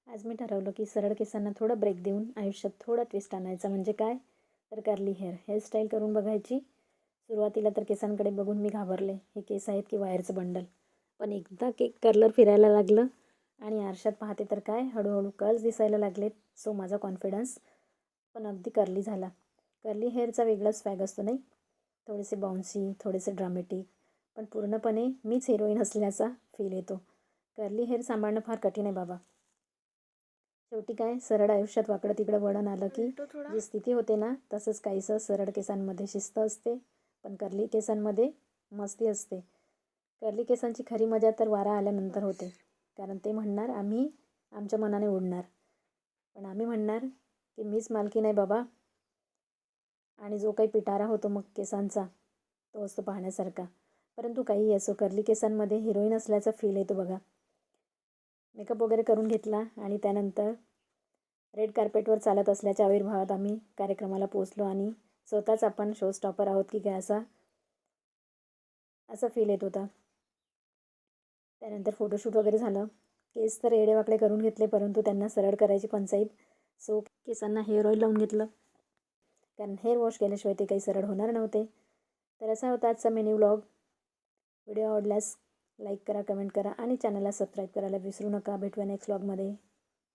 आज मी ठरवलं की सरळ केसांना थोडं ब्रेक देऊन आयुष्यात थोडा ट्विस्ट आणायचा. म्हणजे काय तर कर्ली हेअरस्टाईल करून बघायची. सुरुवातीला तर केसांकडे बघून मी घाबरले. हे केस आहेत की वायरचं बंडल. पण एकदा केक कर्लर फिरायला लागलं आणि आरशात पाहते तर काय हळूहळू कर्ल्स दिसायला लागलेत. सो माझा कॉन्फिडन्स पण अगदी कर्ली झाला. कर्ली हेअरचा वेगळाच स्वॅग असतो नाही. थोडेसे बाउन्सी, थोडेसे ड्रामॅटिक, पण पूर्णपणे मीच हिरोईन असल्याचा फील येतो. कर्ली हेअर सांभाळणं फार कठीण आहे बाबा. शेवटी काय सरळ आयुष्यात वाकडं तिकडं वळण आलं की जी स्थिती होते ना, तसंच काहीसं सरळ केसांमध्ये शिस्त असते, पण कर्ली केसांमध्ये मस्ती असते. कर्ली केसांची खरी मजा तर वारा आल्यानंतर होते. कारण ते म्हणणार आम्ही आमच्या मनाने उडणार, पण आम्ही म्हणणार की मीच मालकी नाही बाबा. आणि जो काही पिटारा होतो मग केसांचा, तो असतो पाहण्यासारखा. परंतु काही असो, कर्ली केसांमध्ये हिरोईन असल्याचा फील येतो बघा. मेकअप वगैरे करून घेतला आणि त्यानंतर रेड कार्पेटवर चालत असल्याच्या आविर्भावात आम्ही कार्यक्रमाला पोचलो आणि स्वतःच आपण शो स्टॉपर आहोत की काय असा असा फील येत होता. त्यानंतर फोटोशूट वगैरे झालं. केस तर येडेवाकडे करून घेतले, परंतु त्यांना सरळ करायची पंचाईत. सो केसांना हेअर ऑइल लावून घेतलं, कारण हेअर वॉश केल्याशिवाय ते काही सरळ होणार नव्हते. तर असा होता आजचा मिनी व्लॉग. व्हिडिओ आवडल्यास लाईक करा, कमेंट करा आणि चॅनलला सबस्क्राईब करायला विसरू नका. भेटूया नेक्स्ट व्लॉगमध्ये.